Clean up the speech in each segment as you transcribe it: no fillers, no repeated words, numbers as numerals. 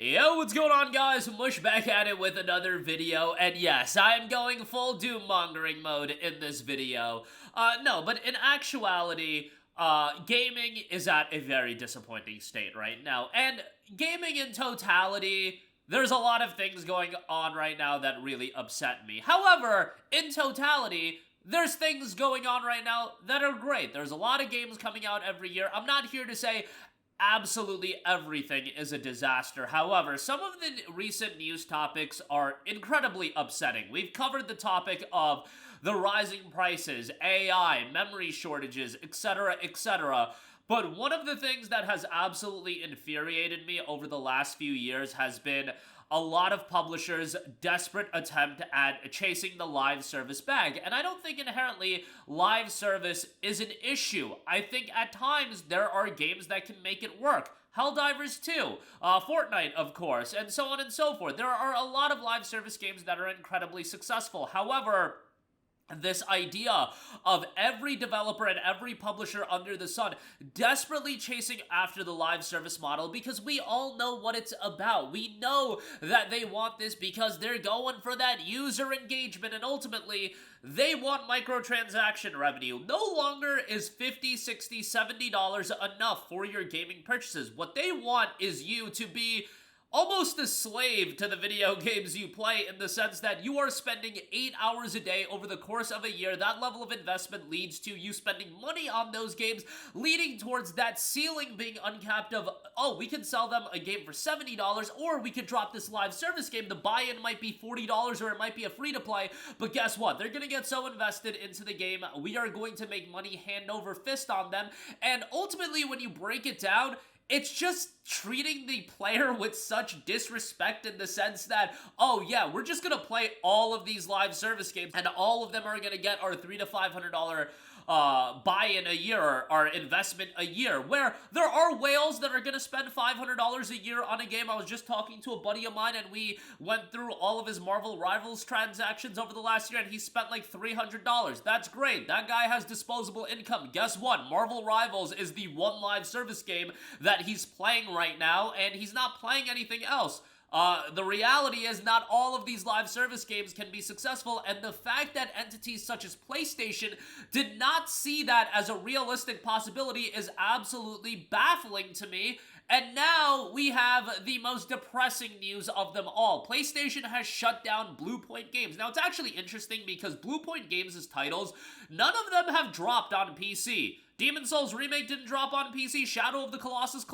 Yo, what's going on, guys? Mush back at it with another video, and yes, I am going full doom-mongering mode in this video. No, but in actuality, gaming is at a very disappointing state right now, and gaming in totality, there's a lot of things going on right now that really upset me. However, in totality, there's things going on right now that are great. There's a lot of games coming out every year. I'm not here to say absolutely everything is a disaster. However, some of the recent news topics are incredibly upsetting. We've covered the topic of the rising prices, AI, memory shortages, etc., etc. But one of the things that has absolutely infuriated me over the last few years has been a lot of publishers' desperate attempt at chasing the live service bag. And I don't think inherently live service is an issue. I think at times there are games that can make it work. Helldivers 2, Fortnite, of course, and so on and so forth. There are a lot of live service games that are incredibly successful. However, this idea of every developer and every publisher under the sun desperately chasing after the live service model, because we all know what it's about. We know that they want this because they're going for that user engagement, and ultimately they want microtransaction revenue. No longer is $50, $60, $70 enough for your gaming purchases. What they want is you to be almost a slave to the video games you play, in the sense that you are spending 8 hours a day over the course of a year. That level of investment leads to you spending money on those games, leading towards that ceiling being uncapped of, oh, we can sell them a game for $70, or we could drop this live service game. The buy-in might be $40, or it might be a free-to-play, but guess what? They're gonna get so invested into the game, we are going to make money hand over fist on them, and ultimately, when you break it down, it's just treating the player with such disrespect, in the sense that, oh yeah, we're just gonna play all of these live service games, and all of them are gonna get our $300 to $500 buy-in a year, or our investment a year, where there are whales that are gonna spend $500 a year on a game. I was just talking to a buddy of mine, and we went through all of his Marvel Rivals transactions over the last year, and he spent like $300. That's great. That guy has disposable income. Guess what? Marvel Rivals is the one live service game that he's playing right now, and he's not playing anything else. The reality is not all of these live service games can be successful, and the fact that entities such as PlayStation did not see that as a realistic possibility is absolutely baffling to me. And now we have the most depressing news of them all. PlayStation has shut down Bluepoint Games. Now, it's actually interesting because Bluepoint Games' titles, none of them have dropped on PC. Demon's Souls Remake didn't drop on PC. Shadow of the Colossus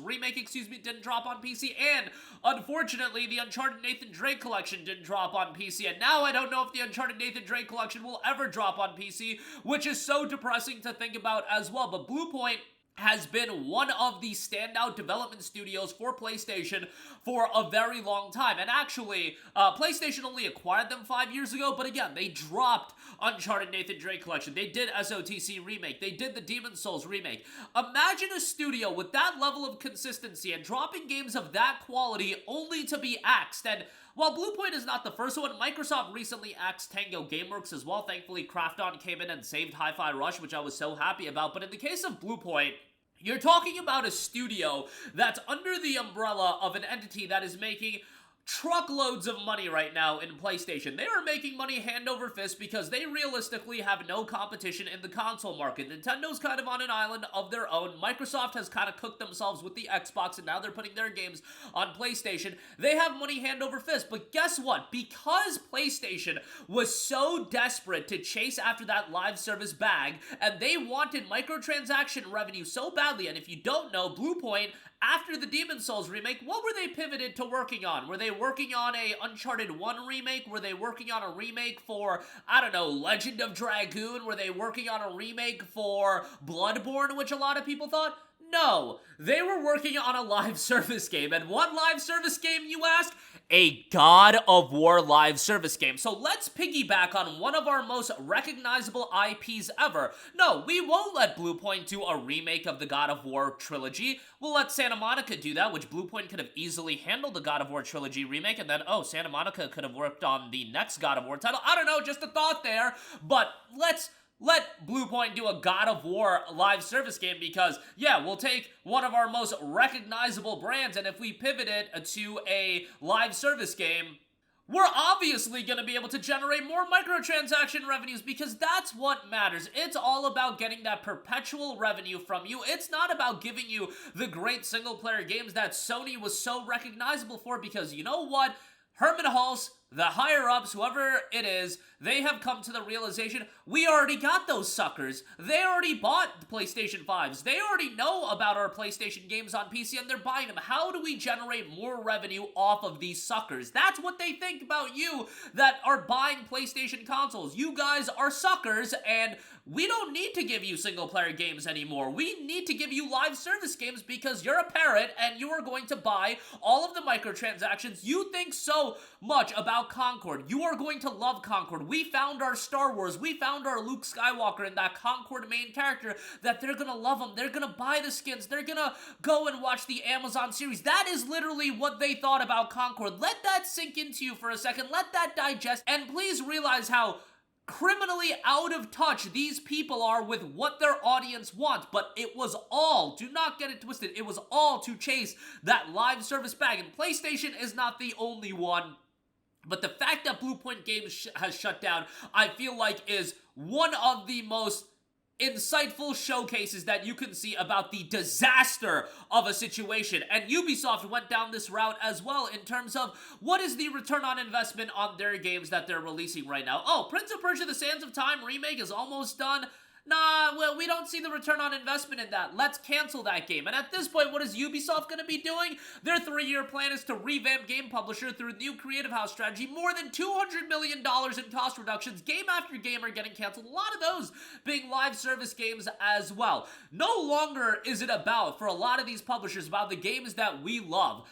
Remake, didn't drop on PC. And, unfortunately, the Uncharted Nathan Drake Collection didn't drop on PC. And now I don't know if the Uncharted Nathan Drake Collection will ever drop on PC, which is so depressing to think about as well. But Bluepoint has been one of the standout development studios for PlayStation for a very long time. And actually, PlayStation only acquired them 5 years ago, but again, they dropped Uncharted Nathan Drake Collection. They did SOTC Remake. They did the Demon's Souls Remake. Imagine a studio with that level of consistency and dropping games of that quality only to be axed. And while Bluepoint is not the first one, Microsoft recently axed Tango Gameworks as well. Thankfully, Krafton came in and saved Hi-Fi Rush, which I was so happy about. But in the case of Bluepoint, you're talking about a studio that's under the umbrella of an entity that is making truckloads of money right now in PlayStation. They are making money hand over fist because they realistically have no competition in the console market. Nintendo's kind of on an island of their own. Microsoft has kind of cooked themselves with the Xbox, and now they're putting their games on PlayStation. They have money hand over fist, but guess what? Because PlayStation was so desperate to chase after that live service bag, and they wanted microtransaction revenue so badly, and if you don't know, Bluepoint, after the Demon's Souls remake, what were they pivoted to working on? Were they working on a Uncharted 1 remake? Were they working on a remake for, I don't know, Legend of Dragoon? Were they working on a remake for Bloodborne, which a lot of people thought? No, they were working on a live service game. And what live service game, you ask? A God of War live service game. So let's piggyback on one of our most recognizable IPs ever. No, we won't let Bluepoint do a remake of the God of War trilogy. We'll let Santa Monica do that, which Bluepoint could have easily handled the God of War trilogy remake, and then, oh, Santa Monica could have worked on the next God of War title. I don't know, just a thought there. But let's let Bluepoint do a God of War live service game because, yeah, we'll take one of our most recognizable brands, and if we pivot it to a live service game, we're obviously going to be able to generate more microtransaction revenues because that's what matters. It's all about getting that perpetual revenue from you. It's not about giving you the great single-player games that Sony was so recognizable for because you know what? Herman Hulse, the higher-ups, whoever it is, they have come to the realization, we already got those suckers. They already bought the PlayStation 5s. They already know about our PlayStation games on PC, and they're buying them. How do we generate more revenue off of these suckers? That's what they think about you that are buying PlayStation consoles. You guys are suckers, and we don't need to give you single-player games anymore. We need to give you live service games because you're a parrot, and you are going to buy all of the microtransactions. You think so much about Concord. You are going to love Concord. We found our Star Wars. We found our Luke Skywalker and that Concord main character that they're gonna love them. They're gonna buy the skins. They're gonna go and watch the Amazon series. That is literally what they thought about Concord. Let that sink into you for a second. Let that digest. And please realize how criminally out of touch these people are with what their audience wants, but it was all, do not get it twisted, it was all to chase that live service bag, and PlayStation is not the only one. But the fact that Bluepoint Games has shut down, I feel like is one of the most insightful showcases that you can see about the disaster of a situation. And Ubisoft went down this route as well in terms of what is the return on investment on their games that they're releasing right now. Oh, Prince of Persia: The Sands of Time remake is almost done. Nah, well, we don't see the return on investment in that. Let's cancel that game. And at this point, what is Ubisoft going to be doing? Their 3-year plan is to revamp Game Publisher through new creative house strategy. More than $200 million in cost reductions. Game after game are getting canceled. A lot of those being live service games as well. No longer is it about, for a lot of these publishers, about the games that we love.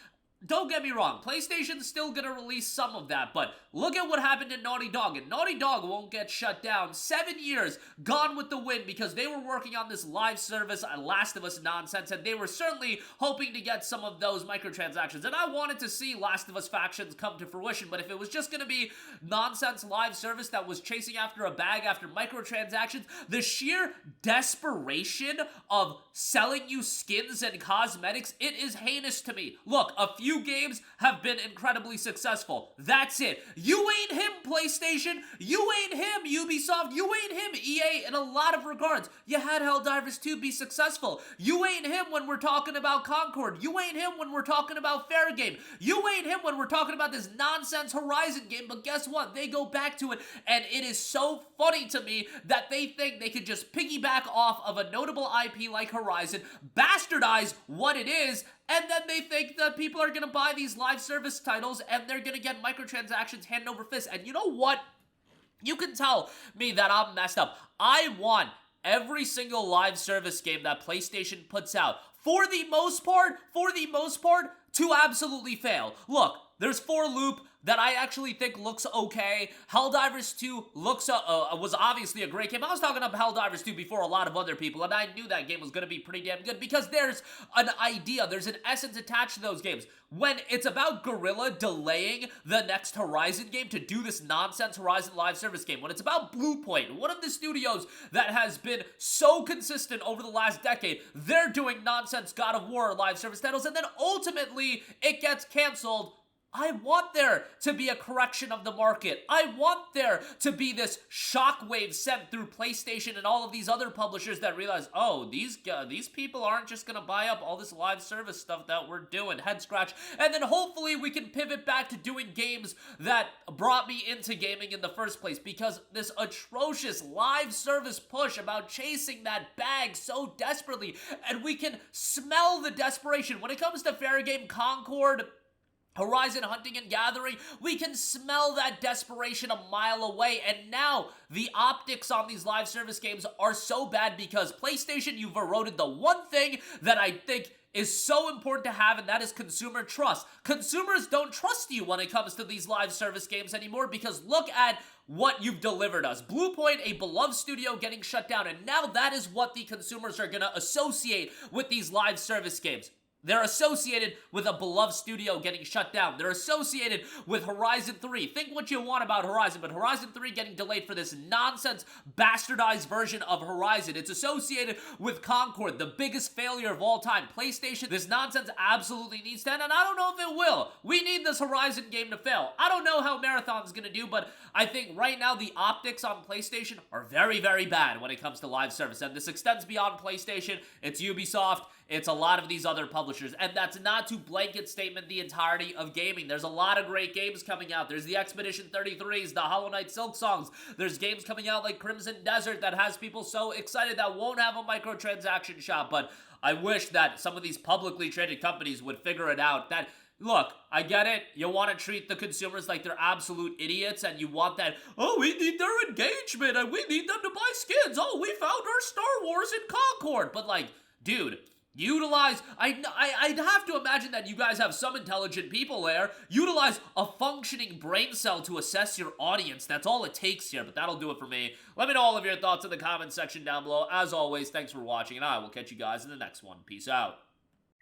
Don't get me wrong, PlayStation's still gonna release some of that, but look at what happened at Naughty Dog, and Naughty Dog won't get shut down. 7 years gone with the wind because they were working on this live service Last of Us nonsense, and they were certainly hoping to get some of those microtransactions, and I wanted to see Last of Us factions come to fruition, but if it was just gonna be nonsense live service that was chasing after a bag after microtransactions, the sheer desperation of selling you skins and cosmetics, it is heinous to me. Look, a few games have been incredibly successful. That's it. You ain't him, PlayStation. You ain't him, Ubisoft. You ain't him, EA, in a lot of regards. You had Helldivers 2 be successful. You ain't him when we're talking about Concord. You ain't him when we're talking about Fair Game. You ain't him when we're talking about this nonsense Horizon game, but guess what? They go back to it, and it is so funny to me that they think they could just piggyback off of a notable IP like Horizon, bastardize what it is, and then they think that people are going to buy these live service titles and they're going to get microtransactions hand over fist. And you know what? You can tell me that I'm messed up. I want every single live service game that PlayStation puts out, for the most part, to absolutely fail. Look, there's 4 Loop that I actually think looks okay. Helldivers 2 was obviously a great game. I was talking about Helldivers 2 before a lot of other people, and I knew that game was going to be pretty damn good because there's an idea, there's an essence attached to those games. When it's about Guerrilla delaying the next Horizon game to do this nonsense Horizon live service game, when it's about Bluepoint, one of the studios that has been so consistent over the last decade, they're doing nonsense God of War live service titles, and then ultimately it gets canceled. I want there to be a correction of the market. I want there to be this shockwave sent through PlayStation and all of these other publishers that realize, oh, these people aren't just gonna buy up all this live service stuff that we're doing. Head scratch. And then hopefully we can pivot back to doing games that brought me into gaming in the first place, because this atrocious live service push about chasing that bag so desperately, and we can smell the desperation. When it comes to Fair Game, Concord, Horizon Hunting and Gathering, we can smell that desperation a mile away, and now the optics on these live service games are so bad because PlayStation, you've eroded the one thing that I think is so important to have, and that is consumer trust. Consumers don't trust you when it comes to these live service games anymore because look at what you've delivered us. Bluepoint, a beloved studio, getting shut down, and now that is what the consumers are going to associate with these live service games. They're associated with a beloved studio getting shut down. They're associated with Horizon 3. Think what you want about Horizon, but Horizon 3 getting delayed for this nonsense, bastardized version of Horizon. It's associated with Concord, the biggest failure of all time. PlayStation, this nonsense absolutely needs to end, and I don't know if it will. We need this Horizon game to fail. I don't know how Marathon's gonna do, but I think right now the optics on PlayStation are very, very bad when it comes to live service, and this extends beyond PlayStation. It's Ubisoft. It's a lot of these other publishers, and that's not to blanket statement the entirety of gaming. There's a lot of great games coming out. There's the Expedition 33s, the Hollow Knight Silk Songs. There's games coming out like Crimson Desert that has people so excited that won't have a microtransaction shop, but I wish that some of these publicly traded companies would figure it out that, look, I get it. You want to treat the consumers like they're absolute idiots, and you want that, oh, we need their engagement, and we need them to buy skins. Oh, we found our Star Wars in Concord. But, like, dude, utilize, I'd have to imagine that you guys have some intelligent people there. Utilize a functioning brain cell to assess your audience. That's all it takes here, but that'll do it for me. Let me know all of your thoughts in the comment section down below. As always, thanks for watching, and I will catch you guys in the next one. Peace out.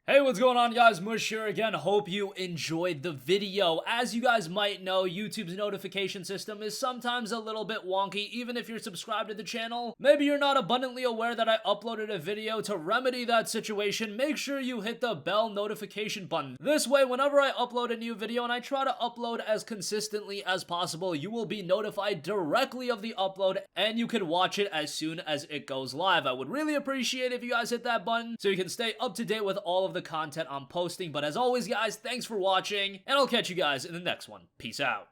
Hey, what's going on, guys? Mush here again. Hope you enjoyed the video. As you guys might know, YouTube's notification system is sometimes a little bit wonky, even if you're subscribed to the channel. Maybe you're not abundantly aware that I uploaded a video. To remedy that situation, make sure you hit the bell notification button. This way, whenever I upload a new video, and I try to upload as consistently as possible, you will be notified directly of the upload, and you can watch it as soon as it goes live. I would really appreciate if you guys hit that button so you can stay up to date with all of the content I'm posting. But as always, guys, thanks for watching, and I'll catch you guys in the next one. Peace out.